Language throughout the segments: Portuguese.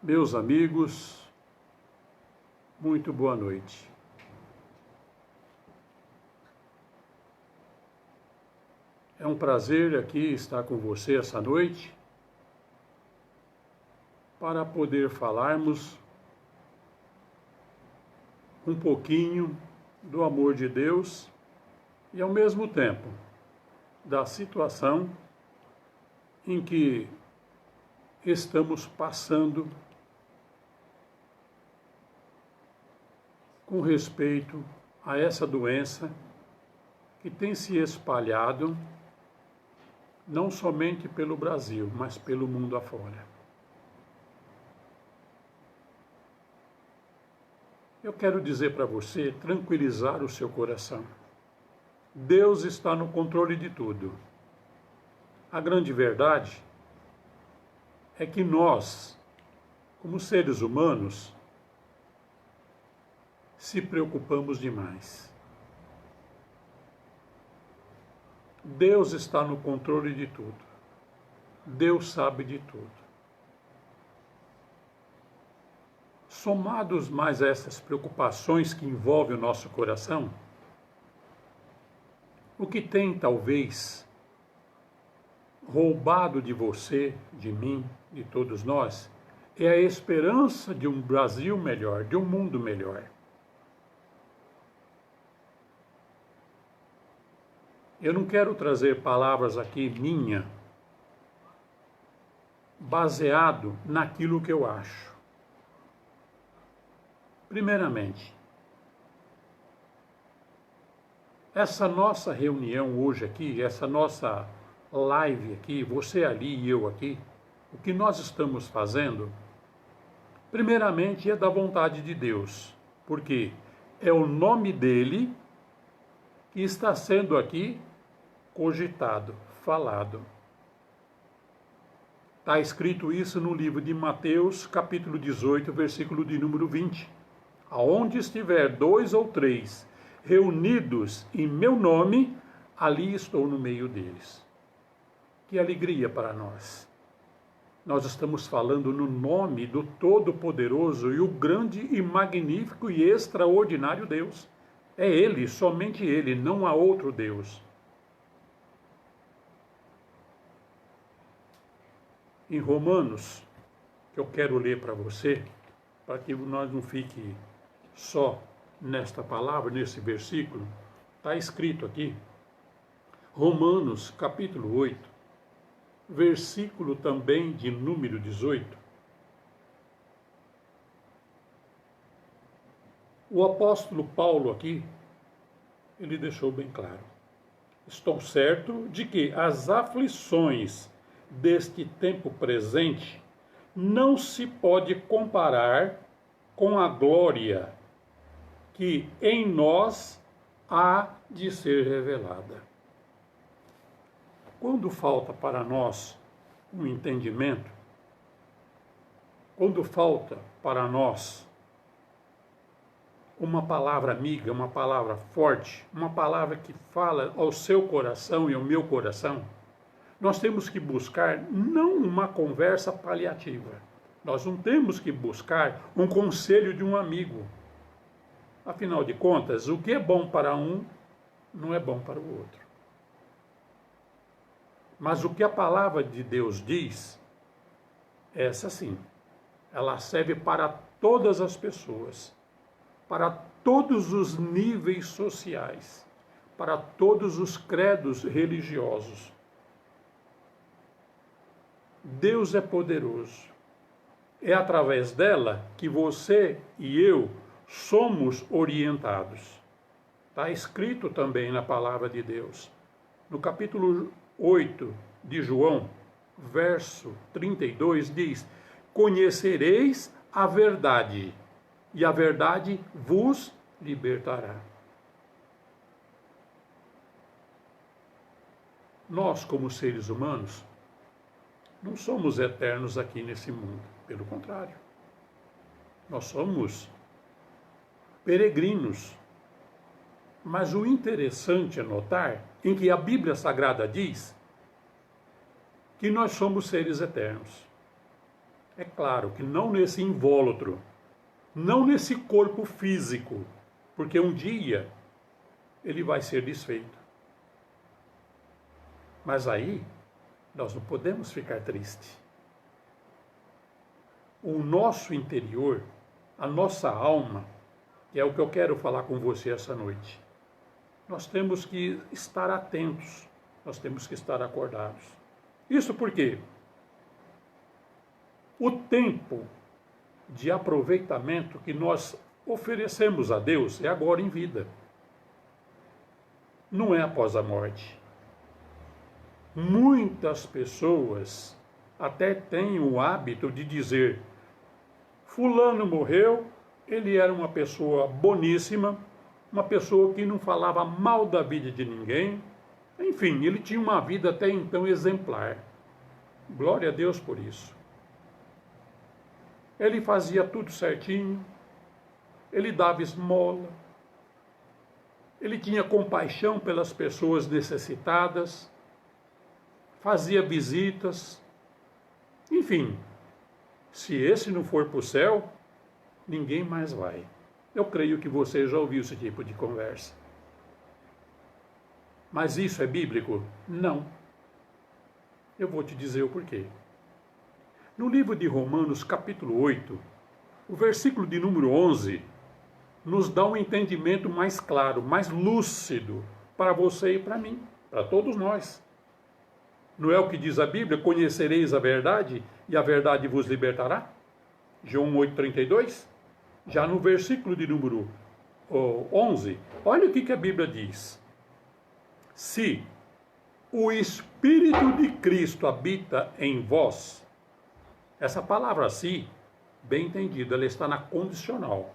Meus amigos, muito boa noite. É um prazer aqui estar com você essa noite para poder falarmos um pouquinho do amor de Deus e, ao mesmo tempo, da situação em que estamos passando com respeito a essa doença que tem se espalhado não somente pelo Brasil, mas pelo mundo afora. Eu quero dizer para você, tranquilizar o seu coração. Deus está no controle de tudo. A grande verdade é que nós, como seres humanos, se preocupamos demais. Deus está no controle de tudo. Deus sabe de tudo. Somados mais a essas preocupações que envolvem o nosso coração, o que tem talvez roubado de você, de mim, de todos nós, é a esperança de um Brasil melhor, de um mundo melhor. Eu não quero trazer palavras aqui minha, baseado naquilo que eu acho. Primeiramente, essa nossa reunião hoje aqui, essa nossa live aqui, você ali e eu aqui, o que nós estamos fazendo, primeiramente é da vontade de Deus, porque é o nome dele que está sendo aqui cogitado, falado. Está escrito isso no livro de Mateus, capítulo 18, versículo de número 20. Aonde estiver 2 ou 3 reunidos em meu nome, ali estou no meio deles. Que alegria para nós. Nós estamos falando no nome do Todo-Poderoso e o grande e magnífico e extraordinário Deus. É Ele, somente Ele, não há outro Deus. Em Romanos, que eu quero ler para você, para que nós não fique só nesta palavra, nesse versículo, está escrito aqui, Romanos capítulo 8, versículo também de número 18. O apóstolo Paulo aqui, ele deixou bem claro: estou certo de que as aflições deste tempo presente não se pode comparar com a glória que em nós há de ser revelada. Quando falta para nós um entendimento, quando falta para nós uma palavra amiga, uma palavra forte, uma palavra que fala ao seu coração e ao meu coração, nós temos que buscar não uma conversa paliativa. Nós não temos que buscar um conselho de um amigo. Afinal de contas, o que é bom para um não é bom para o outro. Mas o que a palavra de Deus diz, essa sim, ela serve para todas as pessoas, para todos os níveis sociais, para todos os credos religiosos. Deus é poderoso. É através dela que você e eu somos orientados. Está escrito também na palavra de Deus. No capítulo 8 de João, verso 32, diz: conhecereis a verdade, e a verdade vos libertará. Nós, como seres humanos, não somos eternos aqui nesse mundo. Pelo contrário, nós somos peregrinos. Mas o interessante é notar em que a Bíblia Sagrada diz que nós somos seres eternos. É claro que não nesse invólucro, não nesse corpo físico, porque um dia ele vai ser desfeito. Mas aí nós não podemos ficar tristes. O nosso interior, a nossa alma, que é o que eu quero falar com você essa noite, nós temos que estar atentos, nós temos que estar acordados. Isso porque o tempo de aproveitamento que nós oferecemos a Deus é agora em vida. Não é após a morte. Muitas pessoas até têm o hábito de dizer: fulano morreu, ele era uma pessoa boníssima, uma pessoa que não falava mal da vida de ninguém, enfim, ele tinha uma vida até então exemplar. Glória a Deus por isso. Ele fazia tudo certinho, ele dava esmola, ele tinha compaixão pelas pessoas necessitadas, fazia visitas, enfim, se esse não for para o céu, ninguém mais vai. Eu creio que você já ouviu esse tipo de conversa. Mas isso é bíblico? Não. Eu vou te dizer o porquê. No livro de Romanos, capítulo 8, o versículo de número 11, nos dá um entendimento mais claro, mais lúcido, para você e para mim, para todos nós. Não é o que diz a Bíblia? Conhecereis a verdade e a verdade vos libertará? João 8,32. Já no versículo de número 11, olha o que a Bíblia diz. Se o Espírito de Cristo habita em vós, essa palavra "se", bem entendida, ela está na condicional.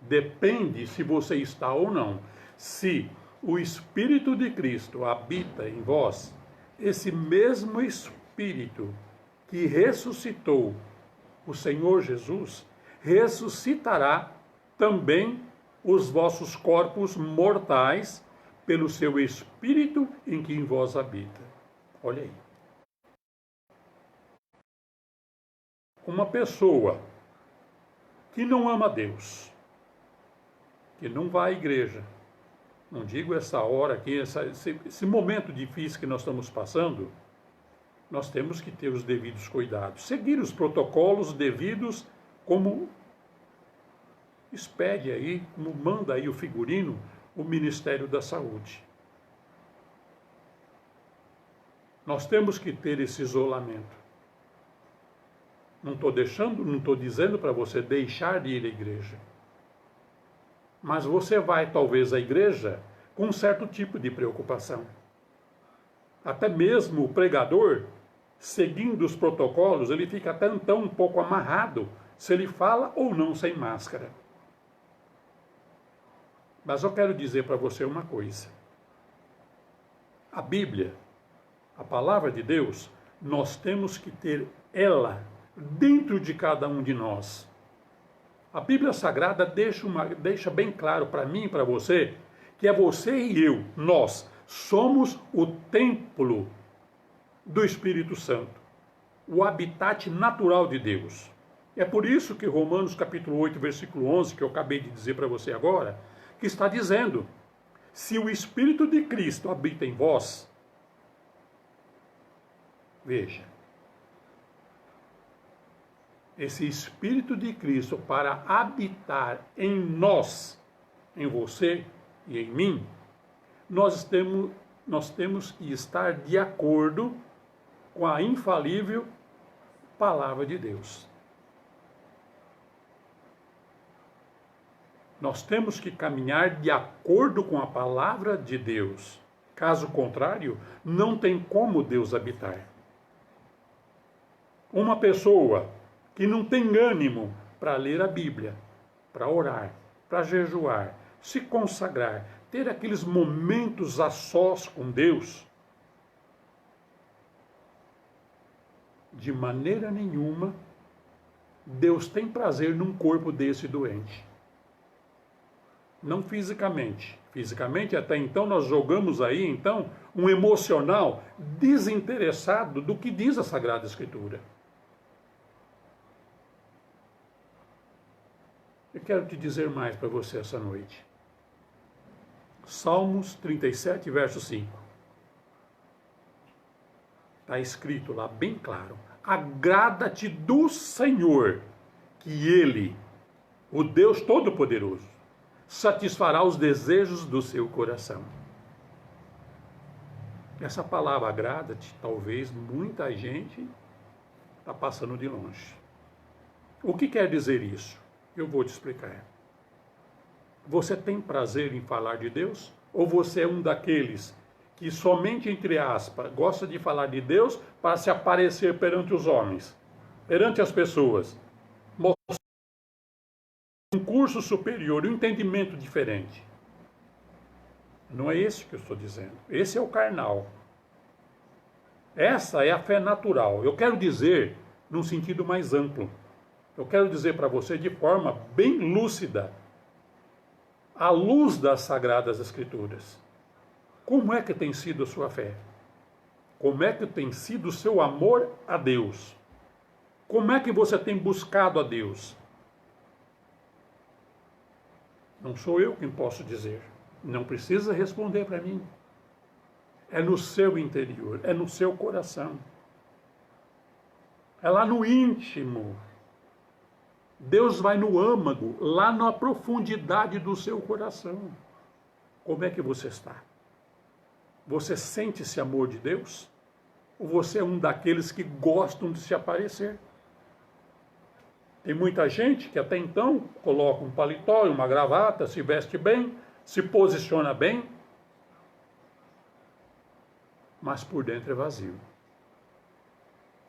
Depende se você está ou não. Se o Espírito de Cristo habita em vós, esse mesmo Espírito que ressuscitou o Senhor Jesus, ressuscitará também os vossos corpos mortais pelo seu Espírito em que em vós habita. Olha aí. Uma pessoa que não ama Deus, que não vai à igreja, não digo essa hora aqui, esse momento difícil que nós estamos passando, nós temos que ter os devidos cuidados, seguir os protocolos devidos, como expede aí, como manda aí o figurino, o Ministério da Saúde. Nós temos que ter esse isolamento. Não estou dizendo para você deixar de ir à igreja. Mas você vai, talvez, à igreja com um certo tipo de preocupação. Até mesmo o pregador, seguindo os protocolos, ele fica até então um pouco amarrado se ele fala ou não sem máscara. Mas eu quero dizer para você uma coisa. A Bíblia, a palavra de Deus, nós temos que ter ela dentro de cada um de nós. A Bíblia Sagrada deixa bem claro para mim e para você que é você e eu, nós, somos o templo do Espírito Santo, o habitat natural de Deus. É por isso que Romanos capítulo 8, versículo 11, que eu acabei de dizer para você agora, que está dizendo: se o Espírito de Cristo habita em vós, veja, esse Espírito de Cristo para habitar em nós, em você e em mim, nós temos que estar de acordo com a infalível palavra de Deus. Nós temos que caminhar de acordo com a palavra de Deus. Caso contrário, não tem como Deus habitar. Uma pessoa que não tem ânimo para ler a Bíblia, para orar, para jejuar, se consagrar, ter aqueles momentos a sós com Deus, de maneira nenhuma Deus tem prazer num corpo desse doente. Não fisicamente. Fisicamente, até então, nós jogamos aí, então, um emocional desinteressado do que diz a Sagrada Escritura. Eu quero te dizer mais para você essa noite. Salmos 37, verso 5. Está escrito lá bem claro. Agrada-te do Senhor, que Ele, o Deus Todo-Poderoso, satisfará os desejos do seu coração. Essa palavra agrada-te, talvez muita gente está passando de longe. O que quer dizer isso? Eu vou te explicar. Você tem prazer em falar de Deus? Ou você é um daqueles que somente, entre aspas, gosta de falar de Deus para se aparecer perante os homens, perante as pessoas, mostrar um curso superior, um entendimento diferente? Não é isso que eu estou dizendo. Esse é o carnal. Essa é a fé natural. Eu quero dizer num sentido mais amplo. Eu quero dizer para você de forma bem lúcida, à luz das Sagradas Escrituras. Como é que tem sido a sua fé? Como é que tem sido o seu amor a Deus? Como é que você tem buscado a Deus? Não sou eu quem posso dizer. Não precisa responder para mim. É no seu interior, é no seu coração. É lá no íntimo. Deus vai no âmago, lá na profundidade do seu coração. Como é que você está? Você sente esse amor de Deus? Ou você é um daqueles que gostam de se aparecer? Tem muita gente que até então coloca um paletó e uma gravata, se veste bem, se posiciona bem, mas por dentro é vazio.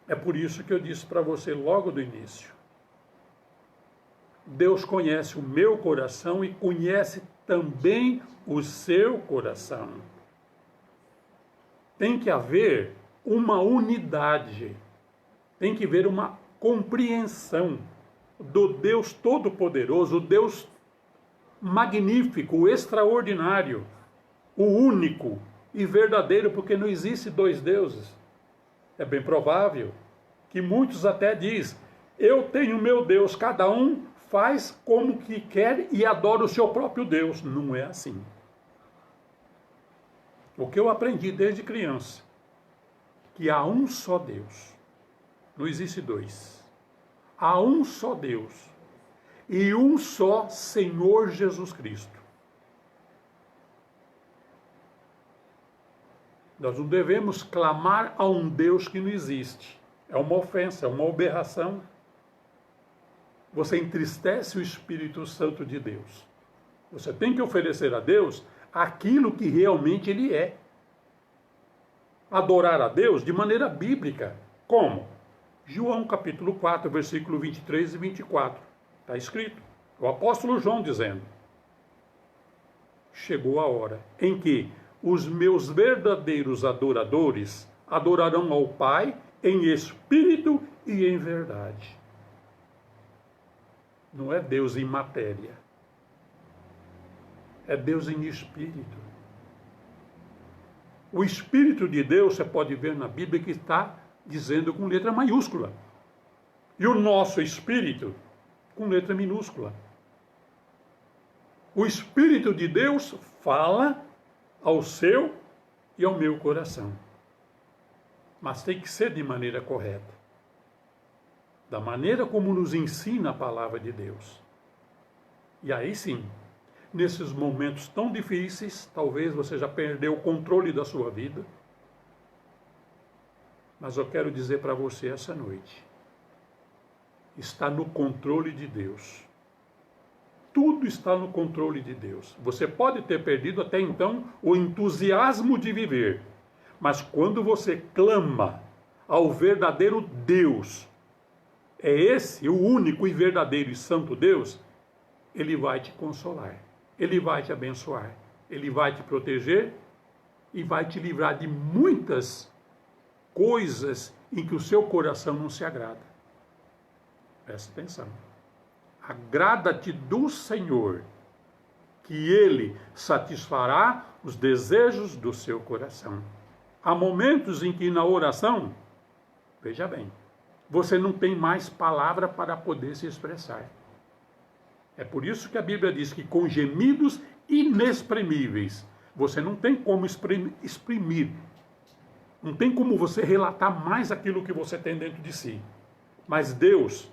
É por isso que eu disse para você logo do início. Deus conhece o meu coração e conhece também o seu coração. Tem que haver uma unidade, tem que haver uma compreensão do Deus Todo-Poderoso, o Deus magnífico, o extraordinário, o único e verdadeiro, porque não existe dois deuses. É bem provável que muitos até dizem, eu tenho meu Deus, cada um faz como que quer e adora o seu próprio Deus. Não é assim. O que eu aprendi desde criança, que há um só Deus, não existe dois. Há um só Deus e um só Senhor Jesus Cristo. Nós não devemos clamar a um Deus que não existe. É uma ofensa, é uma aberração. Você entristece o Espírito Santo de Deus. Você tem que oferecer a Deus aquilo que realmente Ele é. Adorar a Deus de maneira bíblica. Como? João capítulo 4, versículo 23 e 24. Está escrito. O apóstolo João dizendo. Chegou a hora em que os meus verdadeiros adoradores adorarão ao Pai em espírito e em verdade. Não é Deus em matéria. É Deus em espírito. O Espírito de Deus, você pode ver na Bíblia que está dizendo com letra maiúscula. E o nosso espírito com letra minúscula. O Espírito de Deus fala ao seu e ao meu coração. Mas tem que ser de maneira correta. Da maneira como nos ensina a palavra de Deus. E aí sim, nesses momentos tão difíceis, talvez você já perdeu o controle da sua vida. Mas eu quero dizer para você essa noite, está no controle de Deus. Tudo está no controle de Deus. Você pode ter perdido até então o entusiasmo de viver, mas quando você clama ao verdadeiro Deus, é esse o único e verdadeiro e santo Deus, Ele vai te consolar, Ele vai te abençoar, Ele vai te proteger e vai te livrar de muitas coisas em que o seu coração não se agrada. Presta atenção. Agrada-te do Senhor, que Ele satisfará os desejos do seu coração. Há momentos em que na oração, veja bem, você não tem mais palavra para poder se expressar. É por isso que a Bíblia diz que com gemidos inexprimíveis, você não tem como exprimir, não tem como você relatar mais aquilo que você tem dentro de si. Mas Deus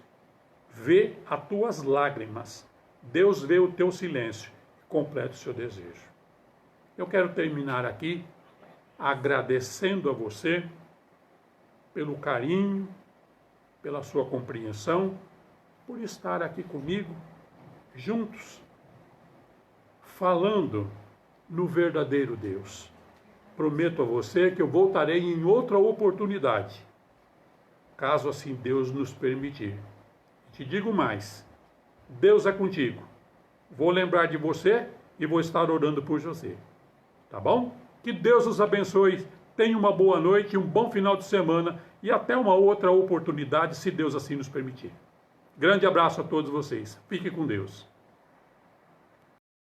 vê as tuas lágrimas, Deus vê o teu silêncio, completa o seu desejo. Eu quero terminar aqui agradecendo a você pelo carinho, pela sua compreensão, por estar aqui comigo, juntos, falando no verdadeiro Deus. Prometo a você que eu voltarei em outra oportunidade, caso assim Deus nos permitir. Te digo mais, Deus é contigo. Vou lembrar de você e vou estar orando por você. Tá bom? Que Deus os abençoe. Tenha uma boa noite, um bom final de semana e até uma outra oportunidade, se Deus assim nos permitir. Grande abraço a todos vocês. Fique com Deus.